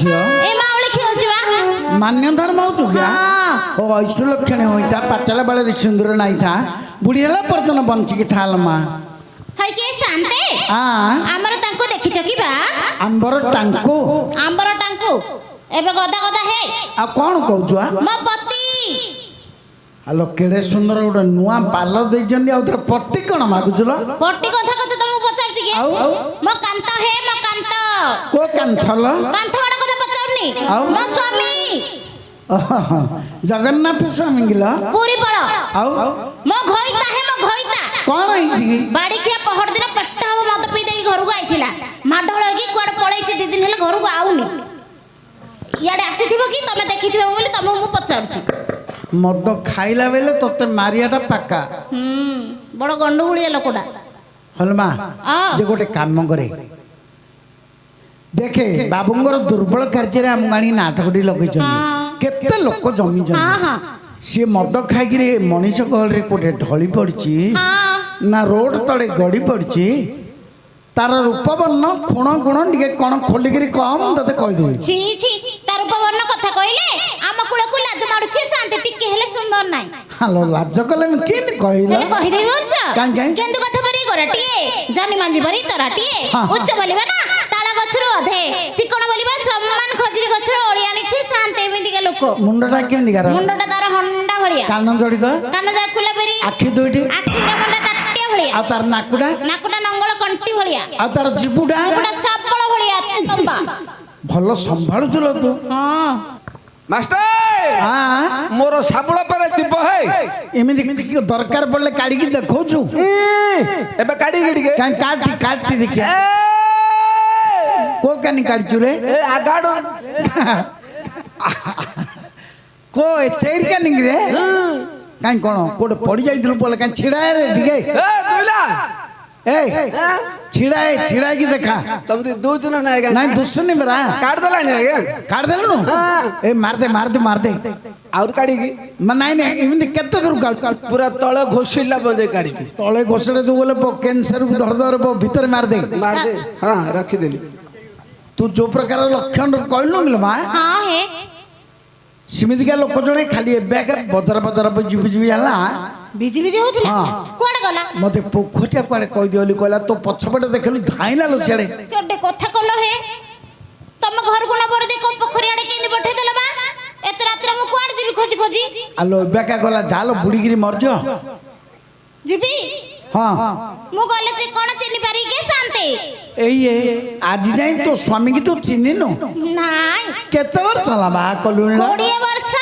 झियो ए माउली खेलुचबा मान्य धर्म हो क्या हो ऐसु लक्षण होइता पाचला बाले सुंदर नाही था बुढ़ी हला पर्यटन बंची की थाल मा हाय के शांते हमर तांको देखि छ कि बा आंबर टांको एबे गदा गदा हे आ कोन कहजुआ म पति हलो केड़े सुंदर गोटे नुआ पाल दे जंदी आ पट्टी कोन मागुजुलो पट्टी कथा कथा तुम पचार छी के म कांत हे म कांत को कांथल कांत वाडा कथा पचारनी म स्वामी जगन्नाथ स्वामी गिला पूरी पड़ा आउ म घोइता हे म घोइता कोन आई छी बाड़ी के पहर दिन पेट्टा हो मद पी देई घर को आइथिला माढळ की कोड पळै छी 2 दिन हेले घर को आउनी याडे आसीथिबो कि तमे देखिथिबो बोली तमे मु पचार छी मद खाइला बेले तते मारियाटा पाका बड़ गंडगुलिया लोकडा हलमा जे गोटे काम करे देखे बाबूंगर दुर्बल कार्य आम गाड़ी नाटकटी लगे केते लोक जमी सी मद खाई मनीष गहल कोटे ढली पड़ी ना रोड तले गड़ी पड़ी तार रूपवर्ण खुण गुण टे कौन खोलिक कम ते कहीदेवी तार रूपवर्ण कथा कहले आम कुल को लाज मारुछि शांति टिके हेले सुंदर नाइ हालो लाज कले केन कहिला कहिदेवी अच्छा कान कान केंदु कथा बरी गोराटिए जानी मांजी बरी तराटिए उच्च बोलिबा ना ताला गछरो अधे चिकन बोलिबा सम्मान खजरी गछरो ओळी आनिछि शांति एमिति के लोक मुंडटा केंदि गारा मुंडटा तार हंडा भलिया कान जोड़ी कान जा कुला बेरी आखि दुईटी आखिटा मुंडा टाटिया भलिया आ तार नाकुडा नंगल कंटी भलिया आ तार जिबुडा सापळ भलिया तंबा भलो संभाळुचलो तू हां मास्टर हां मोर साबुला पर दीप है एमिति दरकार पड़ले काढी की देखौछु एबे काडी गिडी के कान काटी देखिया को कानी काढचु रे ए आगाडो को चेर कानी रे कान कोन कोड पड़ी जाइथुल बोले कान छिडा रे ठीक है ए दुइला ए छिडा की देखा तुम दो दिन ना आएगा नहीं दुसनी बरा काट दला नहीं आएगा काट देलनु ए मार दे और काडी की नहीं नहीं इमिति केते दूर काट पूरा तळे घोषिला बंदे काडी की तळे घोषड़े तू बोले कैंसर को धर भीतर मार दे हां रखी देली तू जो प्रकार लक्षण कहलु मिल मा हां हे सिमितिका लोक जणे खाली एबे बदर बुझी हला बिजी होथिला कोड गला मते पोखटिया कोडे कहि दियली कहला तो पछपटे देखलु धाइला लो छेड़े केडे कथा कलो हे तम घर गुना पड़ दे को पोखरी आड़े केंदी पठे देला बा एत रात्र मु कोड जीबी खोजी आलो एबे गला जालो बुड़ीगिरी मरजो जीबी हां मु गले जे कोन चिनी पारी के शांति एये आज जाई तो स्वामी की तू चिन्नी नो नाइ केते वर्ष ला बा कलुला 20 वर्ष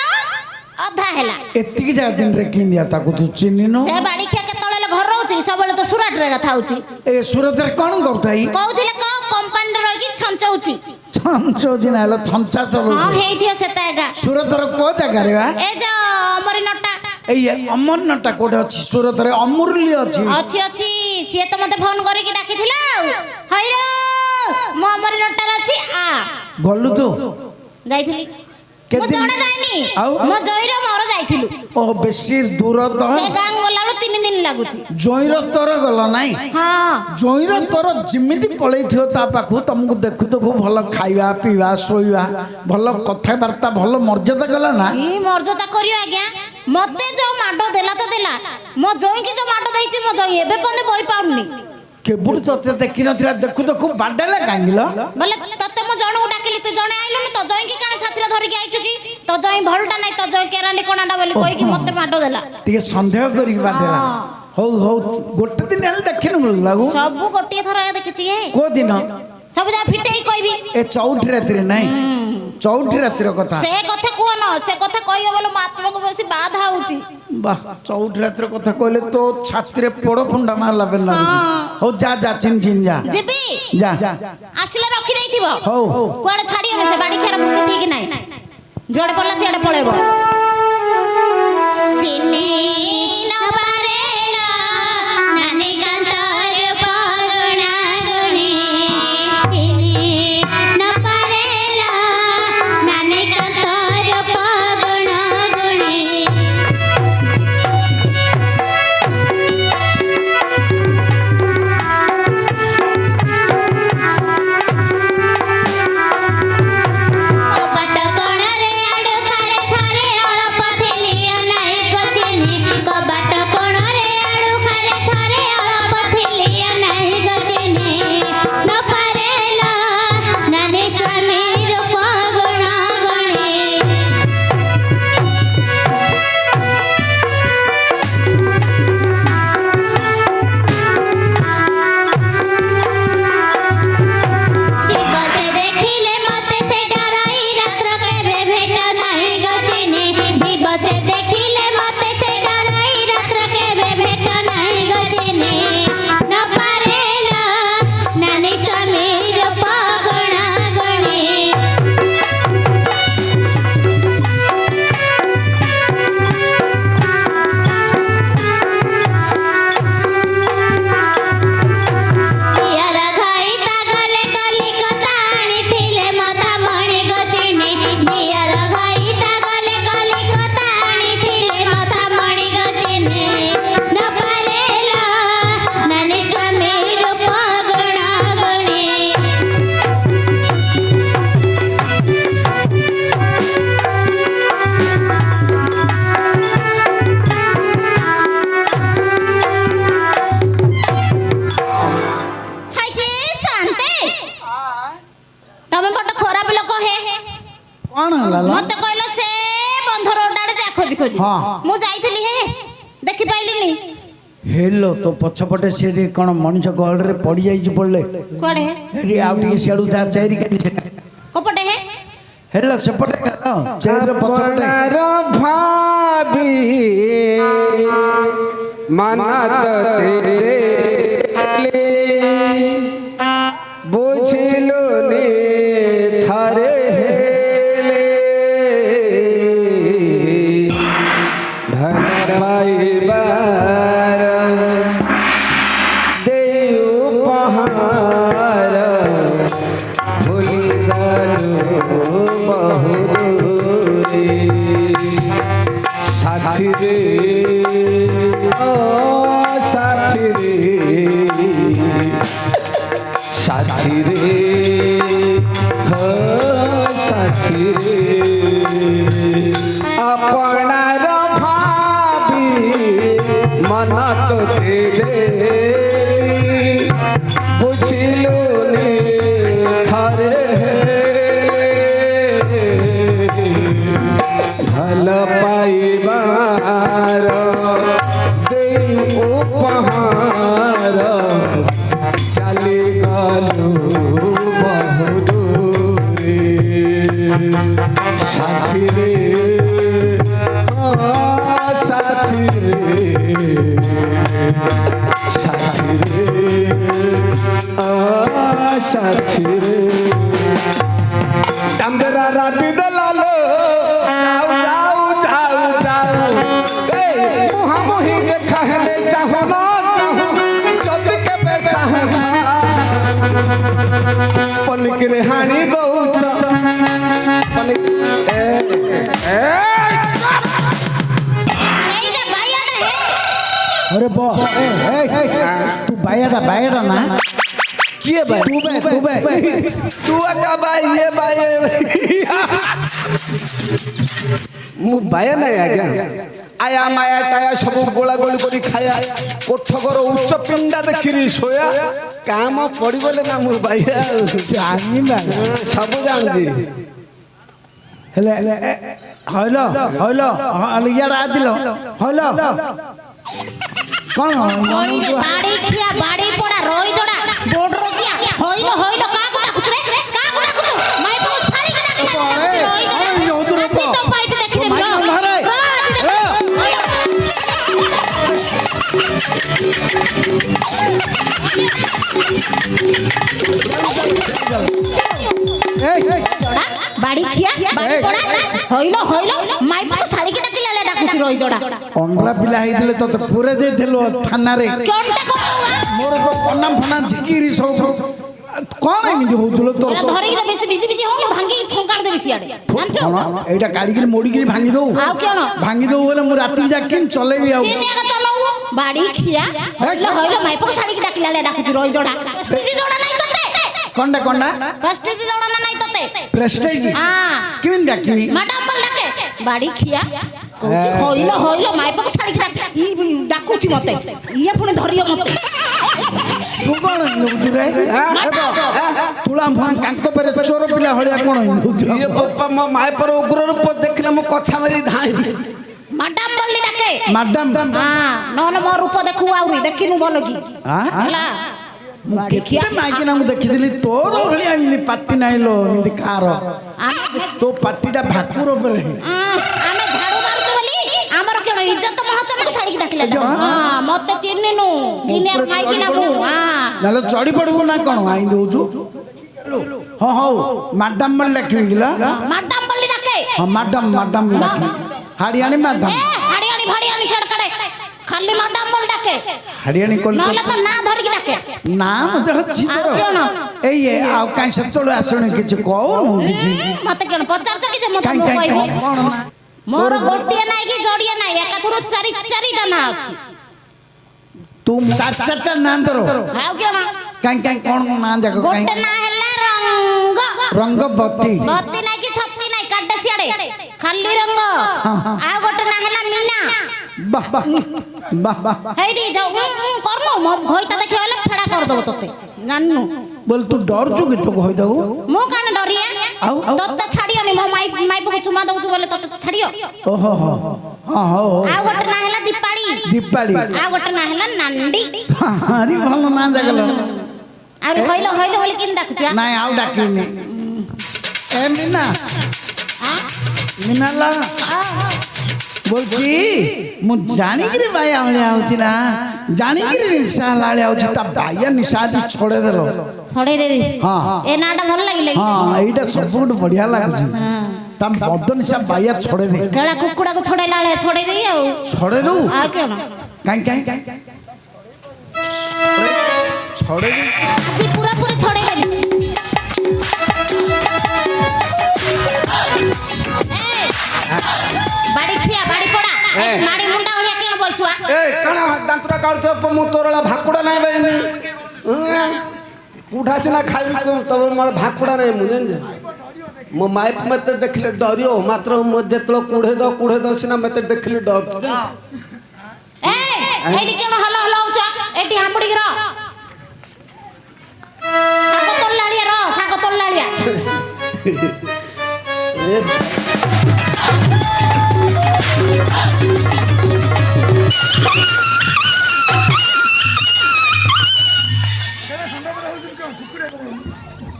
अधा हेला एत्ती की जा दिन रे किंदिया ताको तू चिन्नी नो से बाड़ी खे के तळे घर रहउची सबले तो सुराट रे कथा होची ए सुरत रे कोन करताई कहउथिले को कंपाउंड रही की छंचउची छंचो दिन आलो छंचा चलो हां हेइथियो सेतागा सुरत रे को जगह रे बा ए जो अमरी नटा ए अमरनाटा कोडे अछि सुरत रे अमूल्य अछि से तो मते फोन करी की डाकिथिला हैरो मो अमरी नटा रे अछि आ गलु तू जाइथिली मो जणा जाइनी मो जइरो मोर जाइथिलु ओ बेसी दूर तो से गां गलालो 3 दिन लागुची जइर तोर गल नाही हां जइर तोर जिमिति पळै थियो ता पाखु तुमको देखु तो खूब भलो खाइबा पीवा सोइबा भलो कथा वार्ता भलो मर्यादा गला ना ई मर्यादा करियो आज्ञा मते जो माडो देला तो देला मो जई की जो माडो दैछि मो जई एबे पने बई पाउनी केबुड तते देखि नथिला देखु तो खूब बाडला कांगिलो बोले तते मो जणो डाकिली तू जणे आइलु तो जई की काने साथीरा धरि के आइछु की तो जई भलटा नै तो जई केरानी कोणाडा बोली कहि की मते माडो देला टिके संदेह करी बाडला हो गोटे दिन हल देखिनु लागू सब गोटे थरा देखिछि हे को दिन सब जा फिटेई कहबी ए चौठी रात्रि नाही चौठी रात्रि कथा से कथा को न से कथा कहियो बोले महात्मा को बेसी बाधा होउची वाह चौठी रात्रि कथा कहले तो छाती रे पोड़ खुंडा मारला बेन लागू हो जा चिन जा जीबी जा आसिले रखी देइथिबो हो कोआडे छाडियो से बाड़ी खेर फुटी ठीक नाही जोड़े पड़ला सियाडे पळेबो चिन्नी न पारेला नानी कांतार पागणा गणी चिन्नी न पारेला नानी कांतार पागणा गणी ହଁ ମୁଁ ଯାଇଥିଲି ହେ ଦେଖି ପାଇଲିନି। ହେଲୋ ତୋ ପଛପଟେ ସେଠି କ'ଣ ମଣିଷ ଗହଳରେ ପଡ଼ିଯାଇଛି ପଡ଼ିଲେ କୁଆଡେ ହେ ଏଠି ଆଉ ଟିକେ ସିଆଡ଼ୁ ଯା ଚାରି କୋପଟେ ହେ ହେଲୋ ସେପଟେ ଚେୟାର ପଛପଟେ ଆପଣାର ଭାବି ମନତ ତେରେ ବୁଝିଲୁ ନି ଥରେ ହେଲେ ଧନ ପାଇବାର ଦେଉ ଉପହାର ଭୁଲିଗଲୁ ବହୁଦୂରେ ସାଥିରେ ଓ ସାଥିରେ ସାଥିରେ ହଁ ସାଥିରେ ଆପଣାର ଭାବି ମନ ତ ଦେଲେ ବୁଝିଲୁନି ଥରେ ଭଲ ପାଇବାର ଦେଇ ଉପହାର ଚାଲିଗଲୁ ବହୁଦୂରେ ସାଥିରେ ସାଥିରେ ସାଥିରେ ସାଥିରେ ଡାମ୍ବେରା ରାବି ଦେଲାଲୋ ଯାଉ ଯାଉ ଯାଉ ମୁହାଁମୁହିଁ ଦେଖା ହେଲେ ଚାହୁଁ ନ ଚାହୁଁ ଯଦି କେବେ ଚାହୁଁ ପନିକିରେ ହାଣି ଦଉଛ ଏଇଟା ବାଇଆଡେ ହେ अरे बो तू बायडा ना କିଏ ଭାଇ तू बे ତୁ ଏକା ଭାଇ ଇଏ ଭାଇ ମୁଁ ବାୟା ନାହିଁ ଆଜ୍ଞା ଆୟା ମାୟା ଟାୟା ସବୁ ଗୋଳା ଗୋଳି କରି ଖାଇବା କୋଠକର ଉଚ୍ଚ ପିଣ୍ଡା ଦେଖିରି ଶୋୟା କାମ ପଡ଼ିଗଲେ ନା ମୁଁ ବାୟା ଜାଣିଲା ସବୁ ଜାଣୁଛି ହେଲେ ହଇଲ ହଇଲ ଇଆଡ଼େ ଆସିଲ ହଇଲ କ'ଣ ହଇରେ ବାଡି ଖିଆ ବାଡି ପଡା ରଇ ଜଡା ବୋର୍ଡ ରଖିଆ ହଇଲ ହଇଲ କାକୁ ଡାକୁଛୁ ରେ କାକୁ ଡାକୁଛୁ ମାଇ ପୁ ଛାଡି କେ ଡାକିଲା ରଇ ଜଡା ଆଜି ତ ପାଇଟି ଦେଖି ଦେବି বাড়ি খিয়া বাড়ি পড়া হইল হইল মাই পু ছাড়ি কে ডাকিলা ডাকুଛୁ রই জড়া ଅଣ୍ଡରା ପିଲା ହେଇଥିଲେ ତତେ ପୁରେ ଦେଇଥିଲୁ ଥାନାରେ কোনটা কো ମୋର ଯୋଉ କନା ଫନା ଝିକିରି ସବୁ କ'ଣ ଏମିତି ହଉଥିଲ ତୋର ଏରା ଧରିକି ବେଶୀ ବିଜି ବିଜି ହୋ ଭାଙ୍ଗି ଫୁଙ୍କାଡ ଦେବି ସିଆଡେ ଜାଣିଛୁ କ'ଣ ଏଇଟା କାଢିକିରି ମୋଡ଼ିକିରି ଭାଙ୍ଗି ଦଉ ଆଉ କେଣ ଭାଙ୍ଗି ଦଉ ବୋଲେ ମୁଁ ରାତିରେ ଯାକି ଚଲେଇବି ଆଉ ସେ ଜାଗା ଚଲାଉ বাড়ি খিয়া হইল হইল মাই পু ছাড়ি কে ডাকিলা ডাকুଛୁ রই জড়া প্রেস্টিজ জড়া নাই তোতে କଣଟା କଣଟା প্রেস্টিজ জড়া নাই তোতে ପ୍ରେଷ୍ଟେଜ হ্যাঁ କେମିତି ଡାକିବି ম্যাডাম বল ডাকে বাড়ি খিয়া কইছি হইল হইল মাই পু ছাড়ি কে ডাকুছি মতে ইয়া পুনি ধরিও মতে ତୁ କ'ଣ ନେଉଛୁ ରେ ତୁଳା ଫୁଆ କାଙ୍କ ପରେ ଚୋର ପିଲା ଭଳିଆ କ'ଣ ନେଉଛୁ ଇଏ ବାପା ମୋ ମାଏ ପର ଉଗ୍ର ରୂପ ଦେଖିଲେ ମୁଁ କଛା ମାରି ଧାଇବି ম্যাডাম বললি ডাকে ମ୍ୟାଡାମ হ্যাঁ নলে মো রূপ দেখু আউরি দেখিনু বল কি ହେଲା বাড়ি খিয়া କେତେ ମାଇକିନାଙ୍କୁ ଦେଖିଥିଲି ତୋର ଭଳିଆ ଏମିତି ପାଟି ନାହିଁ ଲୋ ଏମିତି କାହାର ଆମେ ତୋ ପାଟିଟା ଭାକୁର ଉପରେ ଆମେ ଝାଡୁ ମାରୁଛୁ ବୋଲି ଆମର କେଣ ଇଜ୍ଜତ ମହତନକୁ ଛାଡିକି ଡାକିଲା ହଁ ମତେ ଚିହ୍ନିନୁ ଗିନିଆର ମାଇକିନା ମୁଁ ନହେଲେ ଚଢି ପଡିବୁ ନା କ'ଣ ଆଇ ଦଉଛୁ ହଁ ହଉ ମ୍ୟାଡାମ ବୋଲି ଡାକିବି କିଲା ମ୍ୟାଡାମ ବୋଲି ଡାକେ ହଁ ମ୍ୟାଡାମ ଡାକିବି ହାଡ଼ିଆଣି ମ୍ୟାଡାମ ହାଡିଆଣି ଭାଡିଆଣି ସିଆଡେ କାଡେ ଖାଲି ମ୍ୟାଡାମ ବୋଲି ଡାକେ ହାଡ଼ିଆଣି କଲି ନହେଲେ ତ ନା ଧରିକି ଡାକେ ନା ମତେ ଅଛି ଆଉ ତୋର କ'ଣ? ଏଇ ଆଉ କାଇଁ ସେତେବେଳେ ଆସୁନି କିଛି କହୁନୁ କିଛି ମତେ କେଣ ପଚାରୁଛ କି ଯେ ମତେ କାଇଁ ମୁଁ କାଇଁ କହିବି କ'ଣ ନା ମୋର ଗୋଟିଏ ନାଇଁ କି ଯୋଡ଼ିଏ ନାଇଁ ଏକାଥରୁ ଚାରିଟା ନା ଅଛି ତୁ ଚାରିଟା ନା ତୋର ଆଉ କେଣ କାଇଁ କାଇଁ କ'ଣ ନା ଯାକ କାଇଁ ଗୋଟେ ନା ହେଲା ରଙ୍ଗ ରଙ୍ଗବତୀ ବତି ନାଇଁ କି ଛତି ନାଇଁ କାଡେ ସିଆଡେ ଖାଲି ରଙ୍ଗ ଆଉ ଗୋଟେ ନା ହେଲା ମିନା ବାଃ ବାଃ ବାଃ ବାଃ ହେଇଟି ଯାଉ କରନୁ ମୋ ଘଇତା ଦେଖିଲେ ଫେଡା କରିଦବ ତତେ ଜାନୁ ବୋଲ ତୁ ଡରୁଛୁ କି ତୁ କହିଦବୁ ମୁଁ କାନ ଡରିଏ ଆଉ ତତେ ଛାଡିଅନି ମୋ ମାଇପକୁ ଚୁମା ଦଉଛୁ ବୋଲେ ତତେ ଛାଡିଅ। ଓହୋ ହୋ ହଁ ହଉ ଆଉ ଗୋଟେ ନା ହେଲା ଦୀପାଳି। ଦୀପାଳି ଆଉ ଗୋଟେ ନା ହେଲା ନାଣ୍ଡି। ଆରେ ଭଲ ନା ଜାଗଲ ଆହୁରି ହଇଲ ହଇଲ ବୋଲି କେମିତି ଡାକୁଛୁ? ନାଇଁ ଆଉ ଡାକିନି ଏ মিনা মিনালা বলছি মু জানিকি বাইয়া ভଳିଆ হଉଛି না জানিকি নিশା ହେଲା ଭଳିଆ ହଉଛି ତା ବାଇଆ ନିଶା ଆଜି ଛଡେଇ ଦେଲ ଛଡେଇ ଦେବି। ହଁ ଏ ନାଟା ଭଲ ଲାଗିଲା କି? ହଁ ଏଇଟା ସବୁଠୁ ବଢିଆ ଲାଗୁଛି ତା ବଦ ନିଶା ବାଇଆ ଛଡେଇ ଦେ କେଳା କୁକୁଡାକୁ ଛଡେଇଲା ବେଳେ ଛଡେଇ ଦେଇ ଆଉ ଛଡେଇ ଦଉ ଆଉ କେଣ କାଇଁ କାଇଁ ଛଡେଇ ଦେ ଆଜି ପୁରା ପୁରି ଛଡେଇ ଦେବି। ବାଡି ଖିଆ ବାଡି ପଡା ମାଡି ମୁଣ୍ଡା ଭଳିଆ କେଣ ବଇଛୁ? ଏ କାଣା ଦାନ୍ତଟା କାଢୁଥିବ ମୁଁ ତୋରଳା ଭାକୁଡା ନାହିଁ ବାଇନି ଉଠା ସିନା ଖାଇବି ତবে ମୋର ଭାକୁଡା ନାହିଁ ମୁଁ ଜାଣିଛ ମୋ ମାଇପ ମତେ ଦେଖିଲେ ଡରିବ ମାତ୍ର ଯେତେବେଳେ କୁଢେ ଦ ସିନା ମତେ ଦେଖିଲେ ଡରୁଛି ଏଇଠି କେଣ ହଲ ହଲ ହଉଛ? ଏଠି ହାମ୍ବୁଡିକି ରହ। ଶାଗ ତୋଲାଳିଆ ରହ ଶାଗ ତୋଲାଳିଆ।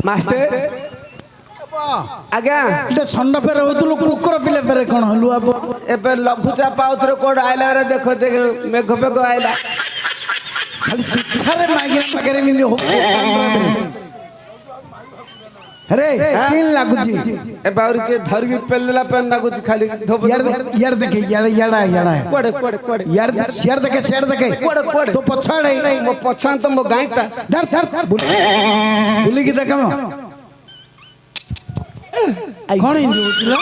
ମାଷ୍ଟର ଆଜ୍ଞା এটা ষণ্ড ফেরে হଉଥିଲୁ କୁକୁର ପିଲେ ଫେରେ କଣ ହଲୁ ଆବ ଏବେ ଲଘୁଚାପ ଆଉଥରେ କୋଉଠି ଆଇଲା ବେଳେ ଦେଖ ମେଘ ଫେଘ ଆଇଲା ଖାଲି ଚିଛାରେ ମାଗିନା ପାଖରେ ମିଲି ହଉ ଆରେ କିନ ଲାଗୁଛି ଏବେ ଆହୁରି କିଏ ଧରିକି ପେଲିଲା ପେନ୍ ଲାଗୁଛି ଖାଲି ইয়ার দেখে ইয়াড়া ইয়াড়া କୁଆଡେ କୁଆଡେ କୁଆଡେ ইয়ার শেয়ার দেখে କୁଆଡେ କୁଆଡେ তো ପଛଆଡେ ମୋ ପଛାନ ତ ମୋ ଗାଈଟା ଧର ଧର ବୁଲିକି ଦେଖମ କଣ ଏମିତି ହଉଥିଲା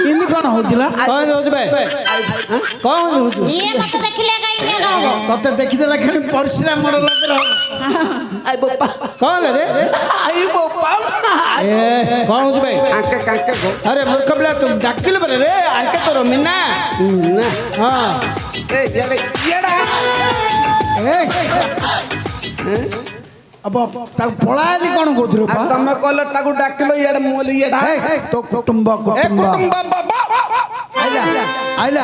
ଏମିତି କଣ ହଉଥିଲା କଣ ହଉଛି ଭାଇ କଣ ହଉଛି ଇଏ ମତେ ଦେଖିଲେ କାଇଁ ଇଏ ହବ? ତତେ ଦେଖିଦେଲା ଖାଲି ପରିଶ୍ରା ମଡ ଲାଗର ଆଇ ବୋପା कौन है रे ଆଇ ବୋପା ए कौन हूँ भाई କାଙ୍କେ କାଙ୍କେ ଗो अरे मूर्ख पिला तुम डाकिल बोले रे आंके तो मिना ନା हाँ ଏ ଇଆଡେ ଇଆଡେ अब ତାକୁ ପଳାଇଲି କଣ କହୁଥିଲୁ ଆଉ ତମେ କହିଲ ତାକୁ ଡାକିଲ ଇଆଡେ ମୁଁ କହିଲି ଇଆଡେ ତୋ କୁଟୁମ୍ବ ଏ କୁଟୁମ୍ବ ଆଇଲା ଆଇଲା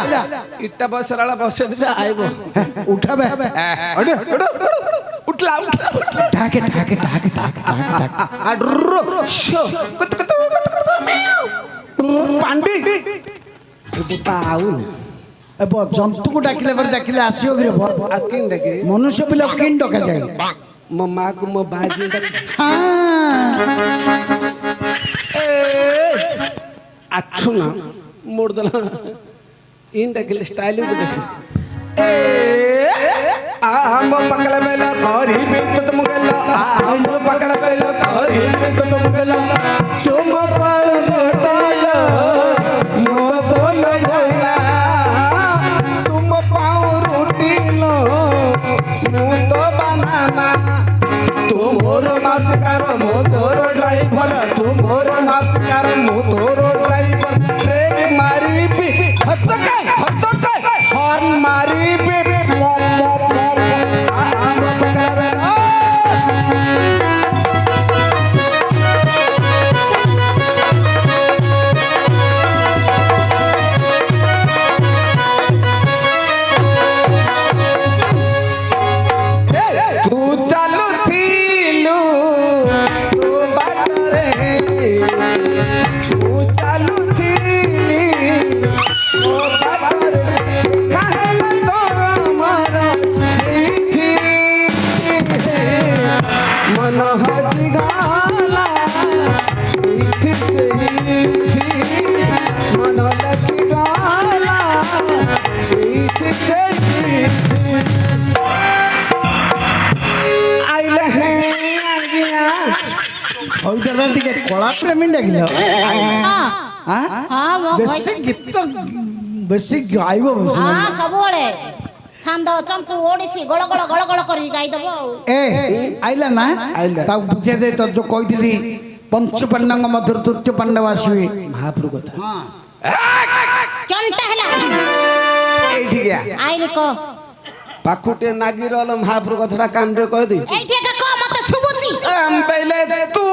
ଇଟା ବସରାଳ ବସେଇ ଦେବେ ଆଇବ ଉଠାବେ ଉଠଲା ଢାକେ ଢାକେ ଢାକେ ଢାକେ ଢାକେ ଆଡ୍ରୁ ଶୋ ପାଣ୍ଡି ପାଉନି अब ଜନ୍ତୁକୁ ଡାକିଲେ ପରେ ଡାକିଲେ ଆସିବ କି ରେ ଆଉ କିନ୍ ଡାକି ମନୁଷ୍ୟ ପିଲା କିନ୍ ଡକାଯାଏ ମୋ ମାକୁ ମୋ ବାଜି ଆଛୁ ନା ମୋड़ ଦେଲା ଇନ୍ ଡାକିଲେ ଷ୍ଟାଇଲିଂ ଦେଖେ ଆମ ପକଳ ବେଲ କରିବି ତ ତୁମ ଗେଲ ଆମ ପକଳ ବେଲ କରିବି ତ ତୁମ ଗେଲ ତୁମ ପାଉଟାଲ ମୋ ତ ଲଗଲା ତୁମ ପାଉ ରୁଟିଲ ମୁଁ ତ ବାନାନା ତୁମର ମାତକାର ମୋ ତୋର ଡ୍ରାଇଭର ତୁମର ମାତକାର ମୁଁ ତୋର ଡ୍ରାଇଭର ବ୍ରେକ୍ ମାରିବି ହତକାଇ ହର୍ନ ମାରିବି ତୁ ଚାଲୁଥିଲୁ ତୁ ବାଟରେ ତୁ ଚାଲୁଥିଲି ତୋ ବାଟରେ କାହେଲା ତୋର ମର ସେଇଠି ମନ ହଜିଗଲା ସେଇଠି ସେଇଠି ମନ ଲାଗିଗଲା ସେଇଠି ସେଇଠି आइले हैं आज्ञा ହଉଥିଲା ଟିକେ କଳା ପ୍ରେମୀ ଡାକିଲ ହଁ ମୋ ବେଶୀ ଗୀତ ବେଶୀ ଗାଇବ ବେଶୀ ହଁ ସବୁବେଳେ ଛାନ୍ଦ ଚମ୍ପୁ ଓଡିଶୀ ଗଳ ଗଳ କରି ଗାଇଦବ ଆଉ। ଏ ଆଇଲା ନା ଆଇଲା। ତାକୁ ବୁଝେଇ ଦେ ତ ଯୋଉ କହିଥିଲି ପଞ୍ଚ ପାଣ୍ଡାଙ୍କ ମଧ୍ୟରୁ ତୃତୀୟ ପାଣ୍ଡବ ଆସିବେ महाप्रभु कथा କେନ୍ତା ହେଲା एठी गया ଆଇନି କ पाखुटे नागी रहल महाप्रभु कथा कान रे कह दी ଏଇଠି ଏକା କ ମତେ ଶୁଭୁଛି। हम पहले तू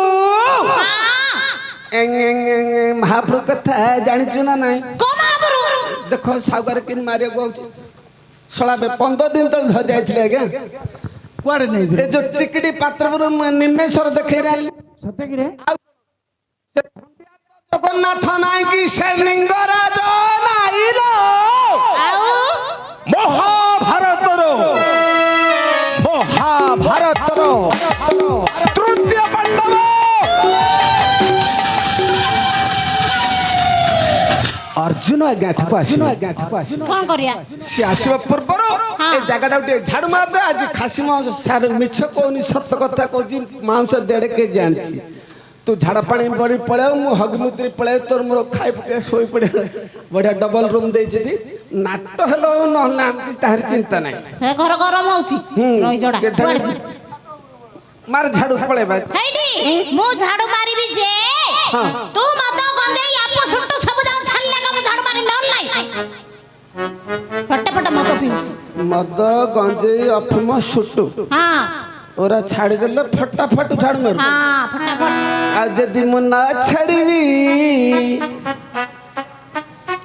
महाप्रभु कथा जानिଛୁ ना नहीं को महाप्रभु देखो सागर किन मारे गौछ सला बे 15 दिन तक धर जाइथिले आज्ञा कुआड़े नहीं ए जो चिकड़ी पात्रपुर निमेश्वर देखै रहल सत्य की रे जगन्नाथ नाई की से लिंगराज नाइलो आउ महाभारतर तृतीय पांडव अर्जुन आज्ञा ठाकु आसिनो कोन करिया से आसीबा पूर्वर ए जगटा उठे झाड़ू मार दे आज खासी मांस सार मिछ कोनी सत्य कथा कोजी मांस 1.5 के जानछि तू झाड़ा पानी बड़ी पड़े मु हगमुत्री पड़े तोर मोर खाइ पके सोई पड़े बढ़िया डबल रूम दे जदी नाट हेलो न नाम की तार चिंता नहीं हे घर गरम होउची रही जोड़ा कुआड़े जी मार झाड़ू पड़े बा हेडी मु झाड़ू मारिबी जे तू मत गंजे आपो सुट तो सब जान छाल लगा मु झाड़ू मारि नल नाही फटा मत पीउची मद गंजे अफिम सुटू हां ओरा छाड़ी देले फटाफट झाड़ू मार हां फटाफट आ जदी मु ना छाड़ीबी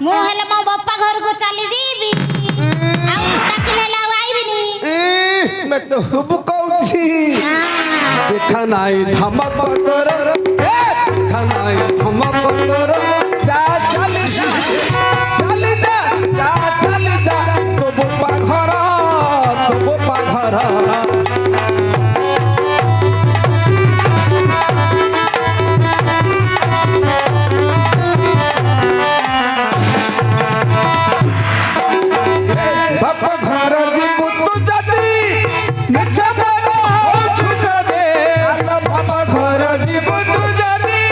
मु हेले मो बापा घर को चली जीबी आ डाकिले ला आइबिनी मैं तो हुब कहूची देखा नाई धमक तोर देखा नाई धमक तोर जा चली जा तो बापा घर बापा घर जीबू तू जदी नचा बना हो छुचा दे बापा घर जीबू तू जदी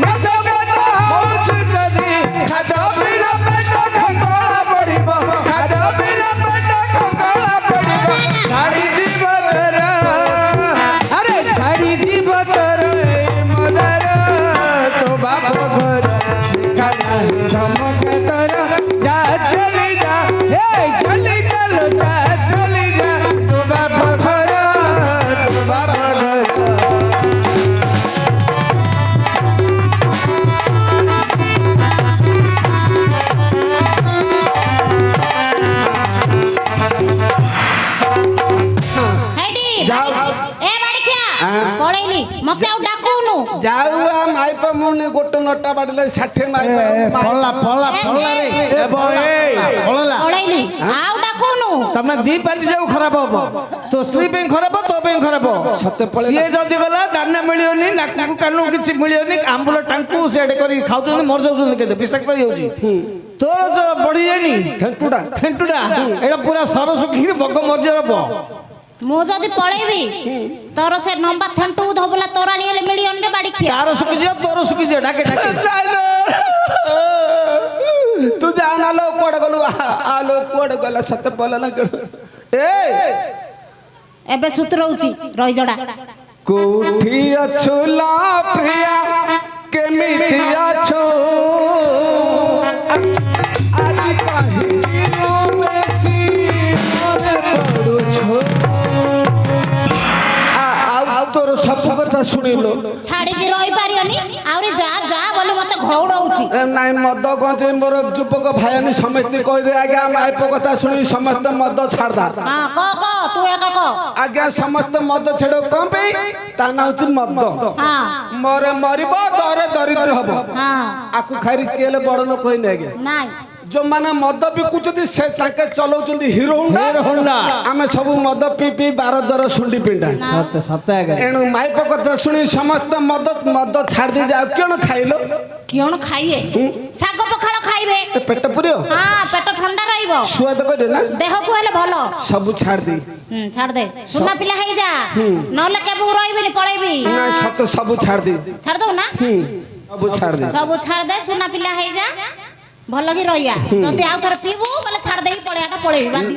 नचा बना हो छुचा दे खादा बिना पेट खंगा पड़िबो खादा बिना पेट खंगा पड़िबो छाड़ी जीव तोरा अरे छाड़ी जीव तोरा मदर तो बाप घर खाना धमक तोरा जा चली जा हे चली चलो जा चली जा तो बाप घर हेडी जाओ। ए बाड़िया हाँ। पळैली मते आउ डाकुनु जाऊआ माइप मुने गोटे नटा बाडले 60 माइप पळला पळला पळला रे ए बॉय पळला पळैली आउ डाकुनु तमे दी पार्टी जाऊ खराब हो तो स्त्री पे खराब तो पे खराब सत्य पळे सीए जदी गला दाना मिलियोनी नाकु कानु किछि मिलियोनी आंबुल टांकु सेड करी खाउछन मर जाउछन केते विषाक्त होउची तोर जो बढी जानी फेंटुडा एडा पूरा सरस खीर बग मर्जर ब मु जदी पळैबी तोर से नंबर थंटू धबला तोरानी ले मिलियन रे बाड़ी खिया तार सुखी जे तोर सुखी जे डाके डाके तू जाना लो कोड गलु आलो कोड गला सत्य पळला ना ए एबे सुतरौची रही जोड़ा कोठी अछुला प्रिया केमिति अछो आज काहे दिनो बेसी मोरे पड़ो छो आ तोर सब कथा सुनिलो छाड़ी की रही पारियनी आउरी जा जा बोली मते घौड़ौची नाई मद गंजे मोर युवक भाईनी समस्त कह दे आज्ञा माइप कथा सुनी समस्त मद छाड़दा हां क तू एक क आज्ञा समस्त मद छेड़ो कम पे ता नाउची मद हां मोरे मरिबो दरे दरिद्र हबो हां आकु खाइरी केले बड़ लोक होई नेगे नाई जो माने मद बिकुचती से ताके चलाउचंदी हीरो होंडा आमे सब मद पी पी 12 दर सुंडी पिंडा सत्य सत्य एणु माइप कथा सुनी समस्त मद छाड़ दे जाओ केन खाइलो कियण खाइए साग पखाळ खाइबे पेट पुरियो हां पेट ठंडा रहइबो स्वाद करे ना देह को हेले भलो सब छाड़ दी छाड़ दे सुना पिला हेई जा नले के बु रहिबिनी पळैबी ना सब छाड़ दी छाड़ दो ना सब छाड़ दे सब छाड़ दे सुना पिला हेई जा भलो की रहिया जदी आउ थर पीबू बोले छाड़ देई पळेयाटा पळेबी बांधी